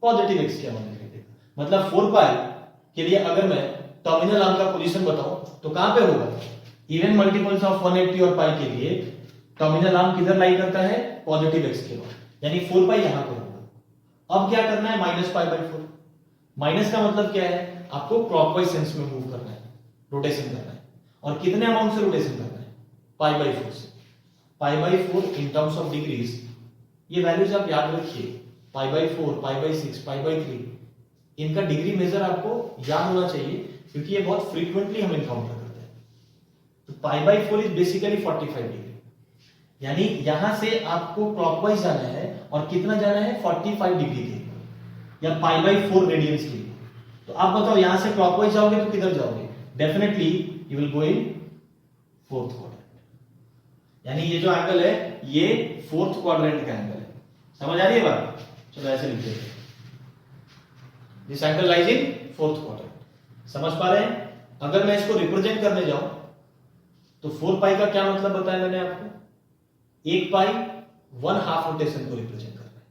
S2: पॉजिटिव एक्स के अमाउंट दिखाई देगा। मतलब 4 पाई के लिए अगर मैं टर्मिनल आर्म का पोजीशन बताऊं तो कहां पे होगा, इवन मल्टीपल्स ऑफ 180 और पाई के लिए टर्मिनल आर्म किधर लाई करता है, पॉजिटिव एक्स के बाद, यानी 4 पाई यहां पे होगा। अब क्या करना है, माइनस पाई बाई 4। माइनस का मतलब क्या है, आपको क्लॉकवाइज सेंस में मूव करना है, रोटेशन करना है, और कितने अमाउंट से रोटेशन करना है, पाई बाई 4 से। Pi by 4 in terms of degrees, ये वैल्यूज आप याद रखिए, pi by 4, pi by 6, pi by 3, इनका डिग्री मेजर आपको याद होना चाहिए, क्योंकि ये बहुत फ्रीक्वेंटली हम इनकाउंटर करते हैं। तो pi by 4 is basically 45 degree, यानी यहां से आपको क्लॉकवाइज जाना है, और कितना जाना है, 45 डिग्री के, या पाई बाई 4 रेडियंस के। तो आप बताओ, यहां से क्लॉकवाइज जाओगे तो किधर जाओगे, definitely you will go in 4th quadrant, यानी ये जो एंगल है ये 4th क्वाड्रेंट का एंगल है। समझ आ रही है बात, चलो ऐसे लिख देते हैं, this angle lies in 4th quadrant. समझ पा रहे हैं। अगर मैं इसको रिप्रेजेंट करने जाऊं तो 4 पाई का क्या मतलब बताया मैंने आपको, 1 पाई 1 हाफ रोटेशन को रिप्रेजेंट करना है।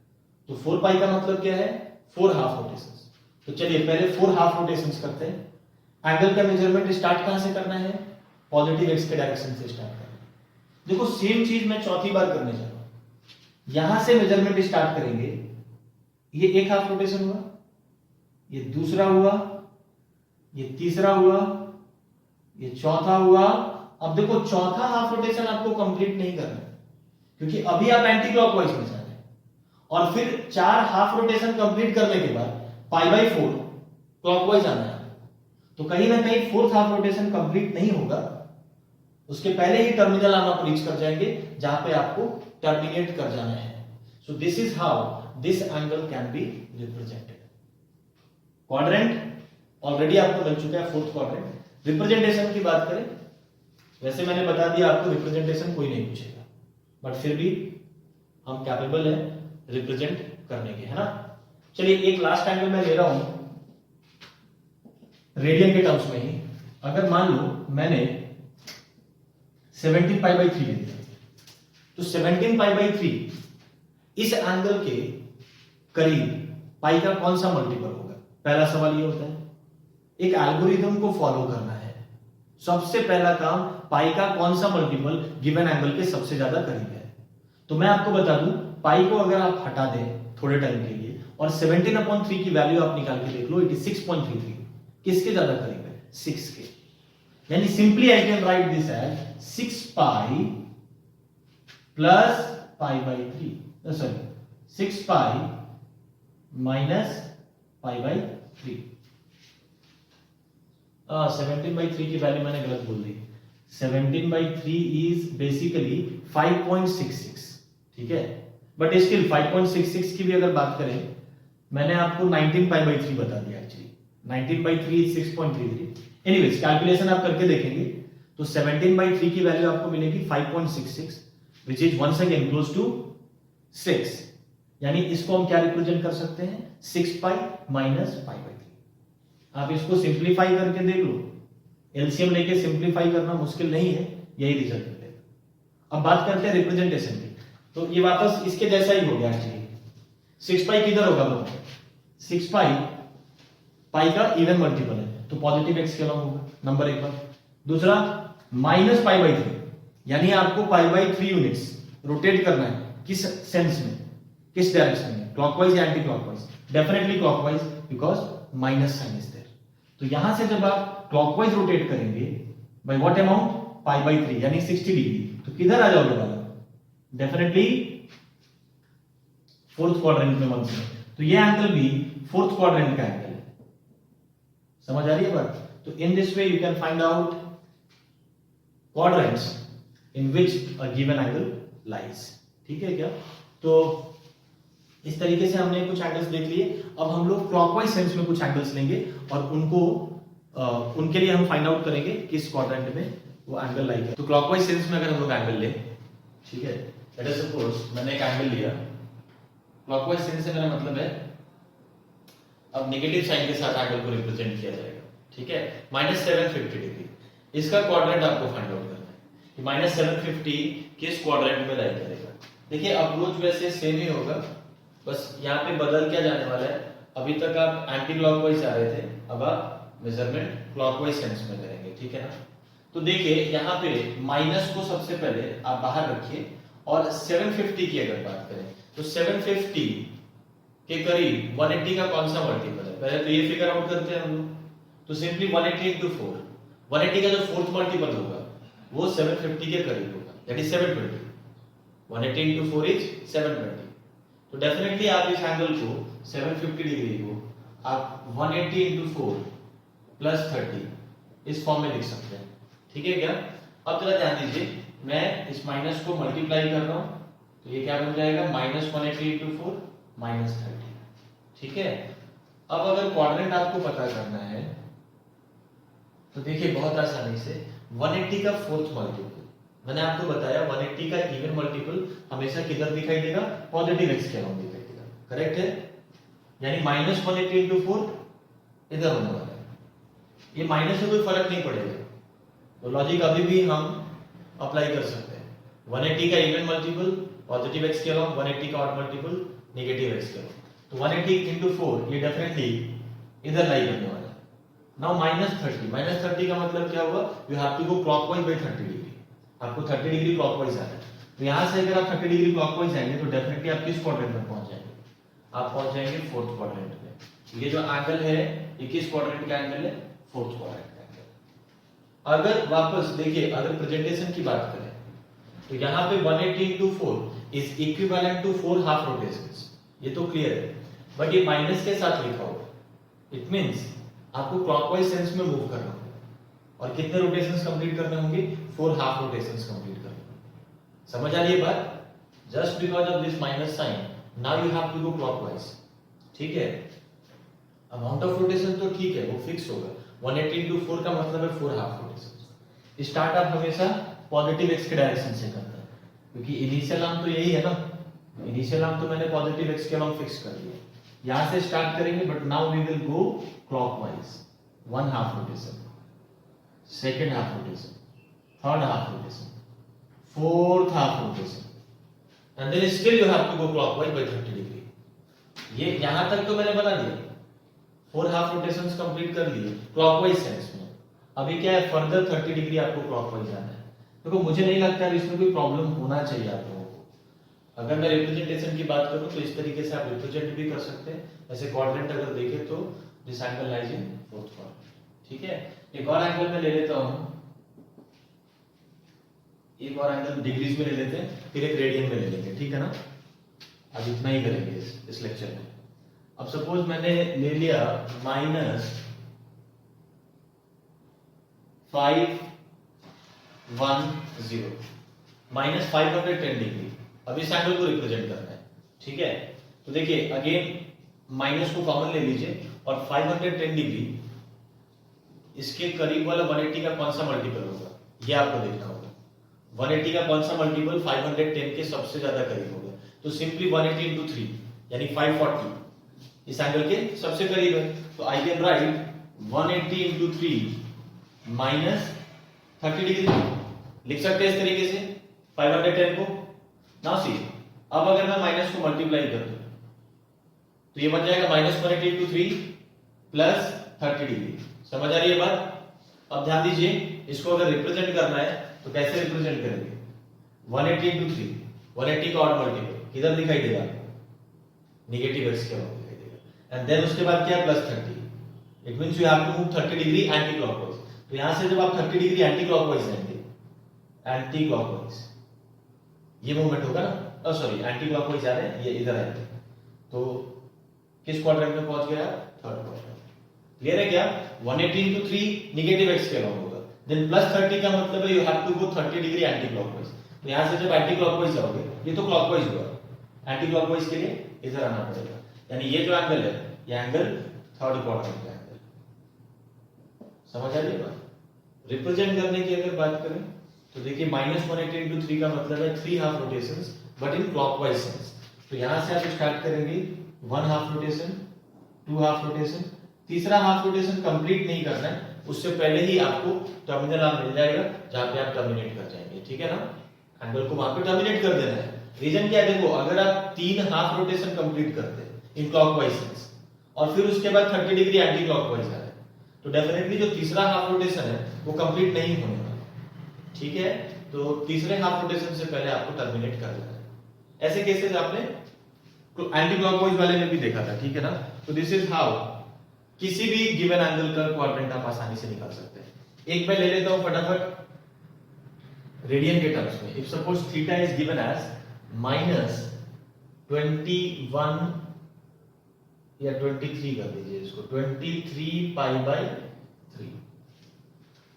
S2: तो 4 पाई का मतलब क्या है, 4 हाफ रोटेशंस। तो चलिए पहले 4 हाफ रोटेशंस करते हैं। एंगल का मेजरमेंट स्टार्ट कहां से करना है, पॉजिटिव एक्स के डायरेक्शन से स्टार्ट करना है। देखो सेम चीज मैं चौथी बार करने जा रहा हूं। यहां से मेजरमेंट स्टार्ट करेंगे, ये 1 हाफ रोटेशन हुआ, ये दूसरा हुआ, ये तीसरा हुआ, ये चौथा हुआ। अब देखो चौथा हाफ रोटेशन आपको कंप्लीट नहीं करना है, क्योंकि अभी आप एंटी क्लॉकवाइज में जा रहे हैं, और फिर 4 हाफ रोटेशन कंप्लीट करने के बाद π/4 क्लॉकवाइज आना है। तो कहीं ना कहीं फोर्थ हाफ रोटेशन कंप्लीट नहीं होगा, उसके पहले ही टर्मिनल आप रीच कर जाएंगे जहां पे आपको टर्मिनेट कर जाना है। So this is how this angle can be represented. Quadrant already आपको मिल चुका है, फोर्थ क्वाड्रेंट। रिप्रेजेंटेशन की बात करें, वैसे मैंने बता दिया आपको रिप्रेजेंटेशन कोई नहीं पूछेगा, बट फिर भी हम कैपेबल है रिप्रेजेंट करने के, है ना। चलिए एक लास्ट एंगल मैं ले रहा हूं रेडियन के टर्म्स में ही। अगर मान लो मैंने 17π/3 ले लिया, तो 17π/3 इस एंगल के करीब पाई का कौन सा मल्टीपल होगा? पहला सवाल ये होता है। एक एल्गोरिथम को फॉलो करना है, सबसे पहला काम पाई का कौन सा मल्टीपल गिवन एंगल के सबसे ज्यादा करीब है। तो मैं आपको बता दूं, पाई को अगर आप हटा दें थोड़े टाइम के लिए और 17/3 की वैल्यू आप निकाल के देख लो, इट इज 6.33। किसके ज्यादा करीब है? 6 के। यानी simply I can write this as 6π plus π/3, sorry 6π minus π/3। 17/3 की वैल्यू मैंने गलत बोल दी। 17/3 इज बेसिकली 5.66, ठीक है। बट स्टिल 5.66 की भी अगर बात करें, मैंने आपको 19π/3 बता दिया एक्चुअली। 19/3 इज 6.33। एनीवेज कैलकुलेशन आप करके देखेंगे तो 17/3 की वैल्यू आपको मिलेगी 5.66, which is once again close to 6। यानी इसको हम क्या रिप्रेजेंट कर सकते हैं? 6π माइनस π/3। आप इसको सिंप्लीफाई करके देख लो, एलसीएम लेके सिंप्लीफाई करना मुश्किल नहीं है, यही रिजल्ट मिलेगा। अब बात करते हैं रिप्रेजेंटेशन की, तो ये वापस इसके जैसा ही हो गया एक्चुअली। 6π किधर होगा? 6π पाई का इवन मल्टीपल है, तो पॉजिटिव एक्स के अलॉन्ग होगा, नंबर एक बार। दूसरा माइनस π/3, यानी आपको π/3 यूनिट्स रोटेट करना है। किस सेंस में, किस डायरेक्शन में? क्लॉकवाइज या anti clockwise? Definitely clockwise, because minus sign is there. तो यहां से जब आप क्लॉकवाइज रोटेट करेंगे बाय व्हाट अमाउंट? π/3, यानी 60 डिग्री। तो किधर आ जाओगे वाला? डेफिनेटली फोर्थ क्वाड्रेंट में वंस में। तो ये एंगल भी फोर्थ क्वाड्रेंट का एंगल है। समझ आ रही है बात? तो in this way you can find out quadrants in which a given angle lies। ठीक है क्या? तो इस तरीके से हमने कुछ एंगल्स देख लिए। अब हम लोग क्लॉकवाइज सेंस में कुछ एंगल्स लेंगे और उनको उनके लिए हम फाइंड आउट करेंगे किस क्वाड्रेंट में वो एंगल लाई है। तो क्लॉकवाइज सेंस में अगर हम लोग एंगल लें, ठीक है, लेट अस सपोज मैंने एक एंगल लिया। क्लॉकवाइज सेंस से मेरा मतलब है अब नेगेटिव साइन के साथ एंगल को रिप्रेजेंट किया जाएगा, ठीक है, -750 डिग्री। इसका क्वाड्रेंट आपको फाइंड आउट करना है कि -750 किस क्वाड्रेंट में लाई करेगा। देखिए अप्रोच वैसे सेम ही होगा, बस यहाँ पे बदल क्या जाने वाला है। अभी तक आप एंटी क्लॉकवाइज आ रहे थे, अब आप मेजरमेंट क्लॉकवाइज सेंस में करेंगे, ठीक है ना। तो देखिए यहाँ पे माइनस को सबसे पहले आप बाहर रखिए और 750 की अगर बात करें तो 750 के करीब 180 का कौन सा मल्टीपल है, पहले तो ये फिगर आउट करते हैं हम लोग। तो सिंपली 180 into 4, 180 का जो फोर्थ मल्टीपल होगा वो 750 के करीब होगा, दैट इज 720। 180 into 4 is 720। तो डेफिनेटली आप इस एंगल को 750 डिग्री को आप 180 into 4 प्लस 30 इस फॉर्म में लिख सकते हैं, ठीक है क्या। अब जरा ध्यान दीजिए, मैं इस माइनस को मल्टीप्लाई कर रहा हूं तो ये क्या बन जाएगा -180 into 4 -30, ठीक है। अब अगर क्वाड्रेंट आपको पता करना है तो देखिए बहुत आसानी से 180 का फोर्थ मल्टीपल, मैंने आपको बताया 180 का इवन मल्टीपल हमेशा किधर दिखाई देगा? पॉजिटिव एक्स के अलॉन्ग दिखाई देगा, करेक्ट है। यानी -180 into 4 इधर होने वाला है, ये माइनस से कोई फर्क नहीं पड़ेगा। तो लॉजिक अभी भी हम अप्लाई कर सकते हैं। 180 का इवन मल्टीपल पॉजिटिव एक्स के अलॉन्ग, 180 का ऑड मल्टीपल नेगेटिव एक्स के अलॉन्ग। तो 180 into 4 ये डेफिनेटली इधर लाई करने वाला है। नाउ -30 का मतलब क्या होगा? You have to go clockwise by 30 degree. आपको 30 डिग्री क्लॉकवाइज आना है। तो यहां से अगर आप 30 डिग्री क्लॉकवाइज आएंगे तो डेफिनेटली आप किस क्वाड्रेंट में पहुंच जाएंगे? आप पहुंच जाएंगे फोर्थ क्वाड्रेंट में। ये जो एंगल है ये किस क्वाड्रेंट का एंगल है? फोर्थ क्वाड्रेंट का एंगल। अगर वापस देखिए, अगर प्रेजेंटेशन की बात करें तो यहाँ पे 180 into 4 is equivalent to 4 half rotations, ये तो क्लियर है, बट ये माइनस के साथ लिखा होगा, इट मींस आपको क्लॉकवाइज सेंस में मूव करना होगा और कितने रोटेशंस कंप्लीट करने होंगे, 4 हाफ रोटेशंस कंप्लीट करने होंगे। समझ आ रही है बात? Just because of this minus sign now you have to go clockwise, ठीक है। अमाउंट ऑफ रोटेशन तो ठीक है, वो फिक्स होगा, 180 into 4 का मतलब है 4 हाफ रोटेशन। स्टार्ट आप हमेशा पॉजिटिव एक्स के डायरेक्शन से करते हैं, क्योंकि इनिशियल आर्म तो यही है ना, इनिशियल आर्म तो मैंने पॉजिटिव एक्स के अलोंग फिक्स कर दिया। यहां से स्टार्ट करेंगे, but now we will go clockwise, 1 half rotation, second half rotation, third half rotation, fourth half rotation, and then still you have to go clockwise by 30 degree. ये यहां तक तो मैंने बना दिया, 4 हाफ रोटेशंस कंप्लीट कर लिए क्लॉकवाइज सेंस में। अभी क्या है, फर्दर 30 डिग्री आपको क्लॉकवाइज जाना है। देखो मुझे नहीं लगता है इसमें कोई प्रॉब्लम होना चाहिए आप लोगों को। अगर मैं रिप्रेजेंटेशन की बात करूं तो इस तरीके से आप रिप्रेजेंट भी कर सकते हैं। ऐसे क्वाड्रेंट अगर देखें तो this angle lies in fourth quadrant, ठीक है। एक और एंगल में ले लेता हूं, एक और एंगल डिग्रीज में ले लेते हैं, फिर एक रेडियन में ले लेंगे, ठीक है ना। अब इतना ही करेंगे इस लेक्चर में। अब सपोज मैंने ले लिया -510 -510 डिग्री। अब इस एंगल को रिप्रेजेंट करना है, ठीक है। तो देखिए अगेन माइनस को कॉमन ले लीजिए और 510 डिग्री इसके करीब वाला 180 का कौन सा मल्टीपल होगा, ये आपको देखना होगा। 180 का कौन सा मल्टीपल 510 के सबसे ज्यादा करीब होगा, तो सिंपली 180 into 3 यानी 540 इस एंगल के सबसे करीब है। तो आई can right 180 into 3 minus 30 degree, लिख सकते हैं इस तरीके से 510 को। नाउ सी, अब अगर मैं माइनस को मल्टीप्लाई कर दूं तो ये बन जाएगा -180 into 3 प्लस 30 डिग्री। समझ आ रही है बात? अब ध्यान दीजिए, इसको अगर रिप्रेजेंट करना है तो कैसे रिप्रेजेंट करेंगे, 180 into 3, 180 का ऑड मल्टीपल किधर दिखाई देगा, नेगेटिव एक्स के वहां दिखाई देगा, एंड देन उसके बाद क्या है, plus 30। It means you have to move 30 degree anti clockwise. तो यहां से जब आप 30 डिग्री एंटी क्लॉकवाइज जाएंगे, एंटी क्लॉकवाइज ये मूवमेंट होगा ना, सॉरी एंटी क्लॉकवाइज जा रहे हैं, ये इधर आएंगे, तो किस क्वाड्रेंट में पहुंच गया, थर्ड क्वाड्रेंट। क्लियर है क्या? 180 into 3 नेगेटिव एक्स के अलाउंग होगा, देन प्लस 30 का मतलब है you have to go 30 degree anti clockwise. तो यहां से जब एंटी क्लॉकवाइज जाओगे, ये तो क्लॉकवाइज हुआ, एंटी क्लॉकवाइज के लिए इधर आना पड़ेगा, यानी ये जो एंगल है ये एंगल थर्ड क्वाड्रेंट का एंगल। समझ आ रही है बात? रिप्रेजेंट करने की अगर बात करें तो देखिए -180 into 3 का मतलब है 3 half rotations but in clockwise sense. तो यहां से आप स्टार्ट करेंगे 1 हाफ रोटेशन, 2 हाफ रोटेशन, तीसरा हाफ रोटेशन कंप्लीट नहीं करना है, उससे पहले ही आपको टर्मिनल आप मिल जाएगा जहां पे आप टर्मिनेट कर जाएंगे, ठीक है ना। एंगल को वहां पे टर्मिनेट कर देना है। रीजन क्या है, देखो अगर आप 3 हाफ रोटेशन कंप्लीट करते हैं इन क्लॉकवाइज सेंस और फिर उसके बाद 30 डिग्री एंटी क्लॉकवाइज आ रहे हैं, तो डेफिनेटली जो तीसरा हाफ रोटेशन है वो कंप्लीट नहीं होने वाला, ठीक है। तो तीसरे हाफ रोटेशन से पहले आपको टर्मिनेट कर देना है। ऐसे केसेस आपने एंटी क्लॉकवाइज वाले में भी देखा था, ठीक है ना। तो दिस इज हाउ किसी भी गिवन एंगल का क्वाड्रेंट आप आसानी से निकाल सकते हैं। एक मैं ले लेता हूं फटाफट रेडियन के टर्म्स में। If suppose theta is given as -21 या 23 कर दीजिए इसको, 23 पाई बाई 3,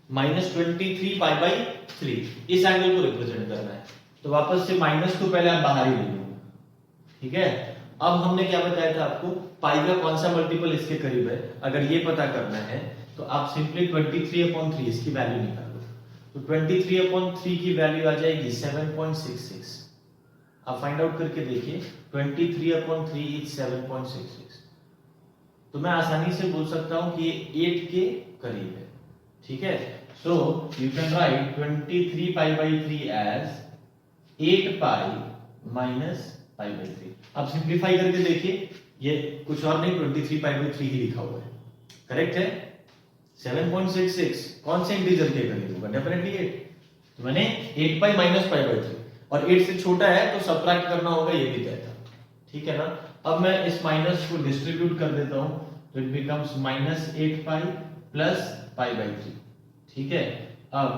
S2: -23 पाई बाई 3 इस एंगल को रिप्रेजेंट करना है। तो वापस से माइनस को पहले आप बाहर ही ले लो, ठीक है। अब हमने क्या बताया था आपको, पाई का कौन सा मल्टीपल इसके करीब है, अगर ये पता करना है तो आप सिंपली 23/3 इसकी वैल्यू निकाल लो। तो 23/3 की वैल्यू आ जाएगी 7.66। आप फाइंड आउट करके देखिए 23/3 इज 7.66। तो मैं आसानी से बोल सकता हूं कि ये 8 के करीब है, ठीक है। So you can write 23 pi by 3 as 8 pi minus pi by 3। अब सिंप्लीफाई करके देखिए, ये कुछ और नहीं 23 पाई बाई 3 ही लिखा हुआ है, करेक्ट है। 7.66 कौन से इंटीजर के करीब होगा, डेफिनेटली 8। तो मैंने 8 पाई माइनस पाई बाई 3 और 8 से छोटा है तो सबट्रैक्ट करना होगा, ये भी तय था, ठीक है ना। अब मैं इस माइनस को डिस्ट्रीब्यूट कर देता हूं, तो it becomes -8 pi plus pi by 3, ठीक है। अब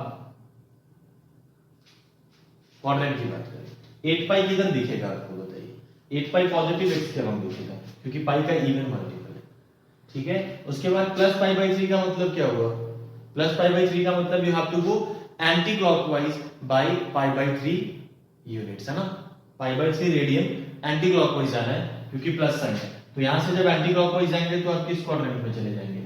S2: क्वाड्रेंट की बात करें, 8 पाई किधर दिखेगा आपको बताइए? 8 पाई पॉजिटिव एक्स के अलोंग दिखेगा क्योंकि पाई का इवन मल्टीपल है, ठीक है। उसके बाद प्लस पाई बाई 3 का मतलब क्या हुआ? प्लस पाई बाई 3 का मतलब you have to go anti clockwise by pi by 3 units, है ना। Pi by 3 radian anti clockwise जाना है क्योंकि प्लस साइन है, तो यहां से जब एंटी क्लॉकवाइज जाएंगे तो आप किस क्वाड्रेंट में चले जाएंगे?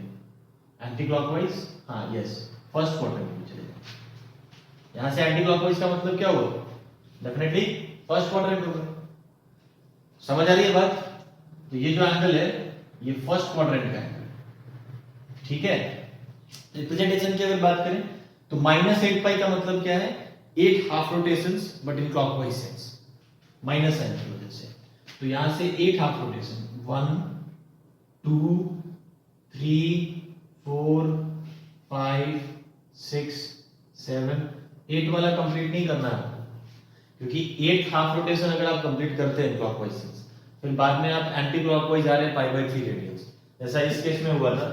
S2: एंटी क्लॉकवाइज, हाँ यस, फर्स्ट क्वाड्रेंट में चले जाएंगे। यहां से एंटी क्लॉकवाइज का मतलब क्या हुआ? डेफिनेटली फर्स्ट क्वाड्रेंट होगा। समझ आ रही है बात? तो ये जो एंगल है ये फर्स्ट क्वाड्रेंट का एंगल, ठीक है। रिप्रेजेंटेशन की अगर बात करें तो -8 पाई का मतलब क्या है? 8 half rotations but in clockwise sense, minus sign की वजह से। तो यहां से 8 हाफ रोटेशन, 1 2 3 4 5 6 7 8 वाला कंप्लीट नहीं करना है क्योंकि 8 हाफ रोटेशन अगर आप कंप्लीट करते हैं क्लॉकवाइज सेंस, फिर बाद में आप एंटी क्लॉकवाइज आ रहे हैं पाई बाई 3 रेडियंस, जैसा इस केस में हुआ था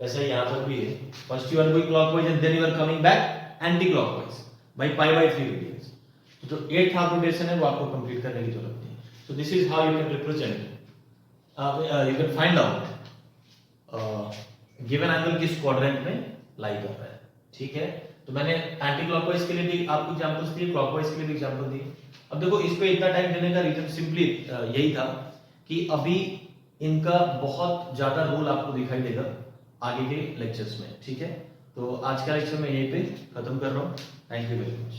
S2: वैसा ही यहां पर भी है। First you are going clockwise and then you are coming back anti clockwise by pi by 3 radians. तो जो 8 हाफ रोटेशन है वो आपको कंप्लीट करने की जरूरत नहीं है। So this is how you can represent, you can find out given angle किस क्वाड्रेंट में लाई कर रहा है, ठीक है। तो मैंने एंटी क्लॉकवाइज के लिए भी आपको एग्जांपल्स दिए, क्लॉकवाइज के लिए भी एग्जांपल दिए। अब देखो इस पे इतना टाइम देने का रीजन सिंपली यही था कि अभी इनका बहुत ज्यादा रोल आपको दिखाई देगा आगे के लेक्चर्स में, ठीक है। तो आज का लेक्चर मैं यहीं पे खत्म कर रहा हूँ। Thank you very much.